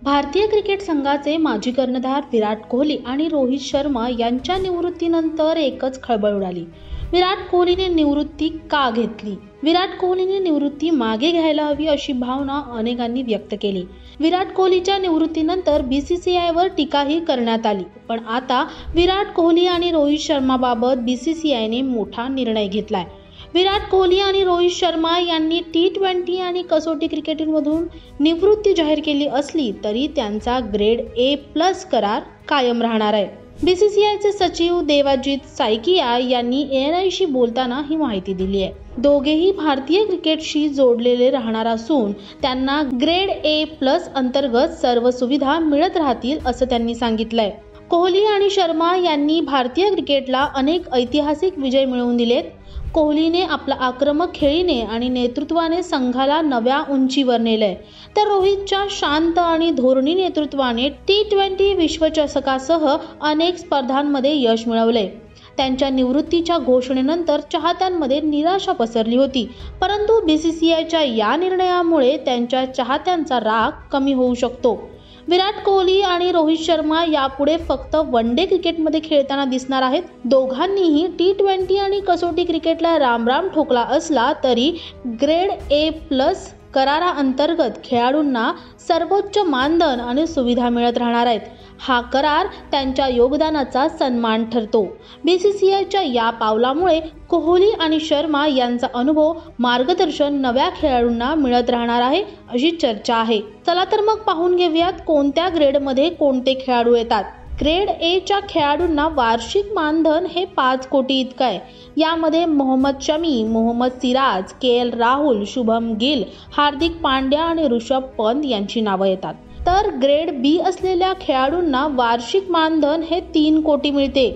भारतीय क्रिकेट संघाचे माजी कर्णधार विराट कोहली आणि रोहित शर्मा यांच्या निवृत्तीनंतर एकच खळबळ उडाली। विराट कोहलीने निवृत्ती का घेतली? विराट कोहलीने निवृत्ती मागे घ्यायला हवी अशी भावना अनेकांनी व्यक्त केली। विराट कोहलीच्या निवृत्तीनंतर बीसीसीआयवर टीकाही करण्यात आली। पण आता विराट कोहली आणि रोहित शर्माबाबत बीसीसीआयने मोठा निर्णय घेतलाय। विराट कोहली आणि रोहित शर्मा यांनी T20 आणि कसोटी क्रिकेटमधून निवृत्ती जाहीर केली असली तरी त्यांचा ग्रेड A+ करार कायम राहणार आहे। बीसीसीआयचे सचिव देवाजीत सायकिया यांनी ANIशी बोलताना ही माहिती दिली आहे। दोघेही भारतीय क्रिकेटशी जोडलेले राहणार असून त्यांना ग्रेड A+ अंतर्गत सर्व सुविधा मिळत राहतील असं त्यांनी सांगितलंय। कोहली आणि शर्मा यांनी भारतीय क्रिकेटला अनेक ऐतिहासिक विजय मिळवून दिलेत। कोहलीने आपल्या आक्रमक खेळीने आणि नेतृत्वाने संघाला नव्या उंचीवर नेलंय, तर रोहितच्या शांत आणि धोरणी नेतृत्वाने T20 विश्वचषकासह अनेक स्पर्धांमध्ये यश मिळवले। त्यांच्या निवृत्तीच्या घोषणेनंतर चाहत्यांमध्ये निराशा पसरली होती, परंतु बीसीसीआयच्या या निर्णयामुळे त्यांच्या चाहत्यांचा राग कमी होऊ शकतो। विराट कोहली आणि रोहित शर्मा यापुढे फक्त वनडे क्रिकेटमध्ये खेळताना दिसणार आहेत। दोघांनीही T20 आणि कसोटी क्रिकेटला रामराम ठोकला असला तरी ग्रेड A+ कराराअंतर्गत खेळाडूंना सर्वोच्च मानधन आणि सुविधा मिळत राहणार आहेत। हा करार त्यांच्या योगदानाचा सन्मान ठरतो। बीसीसीआयच्या या पावलामुळे कोहली आणि शर्मा यांचा अनुभव मार्गदर्शन नव्या खेळाडूंना मिळत राहणार आहे अशी चर्चा आहे। चला तर मग पाहून घेऊयात कोणत्या ग्रेडमध्ये कोणते खेळाडू येतात। ग्रेड A च्या खेळाडूंना वार्षिक मानधन हे 5 कोटी इतकं आहे। यामध्ये मोहम्मद शमी, मोहम्मद सिराज, KL राहुल, शुभम गिल, हार्दिक पांड्या आणि ऋषभ पंत यांची नावं येतात। तर ग्रेड B असलेल्या खेळाडूंना वार्षिक मानधन हे 3 कोटी मिळते।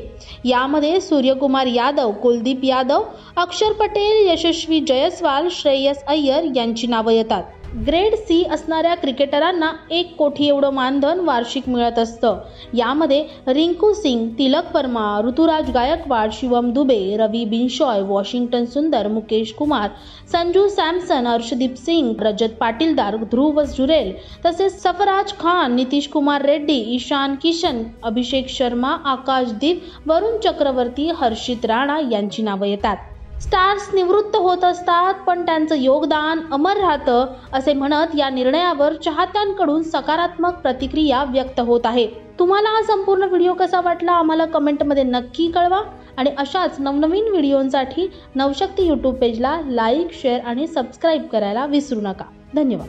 यामध्ये सूर्यकुमार यादव, कुलदीप यादव, अक्षर पटेल, यशस्वी जयस्वाल, श्रेयस अय्यर यांची नावं येतात। ग्रेड C असणाऱ्या क्रिकेटरांना 1 कोटी एवढं मानधन वार्षिक मिळत असतं। यामध्ये रिंकू सिंग, तिलक वर्मा, ऋतुराज गायकवाड, शिवम दुबे, रवी बिनशॉय, वॉशिंग्टन सुंदर, मुकेश कुमार, संजू सॅमसन, अर्शदीप सिंग, रजत पाटीलदार, ध्रुव जुरेल तसेच सरफराज खान, नितीश कुमार रेड्डी, ईशान किशन, अभिषेक शर्मा, आकाशदीप, वरुण चक्रवर्ती, हर्षित राणा यांची नावं येतात। स्टार्स निवृत्त होत असतात पण त्यांचं योगदान अमर राहतं असे म्हणत या निर्णयावर चाहत्यांकडून सकारात्मक प्रतिक्रिया व्यक्त होत आहे। तुम्हाला हा संपूर्ण व्हिडिओ कसा वाटला आम्हाला कमेंटमध्ये नक्की कळवा आणि अशाच नवनवीन व्हिडिओंसाठी नवशक्ती YouTube पेजला लाईक, शेअर आणि सबस्क्राईब करायला विसरू नका। धन्यवाद।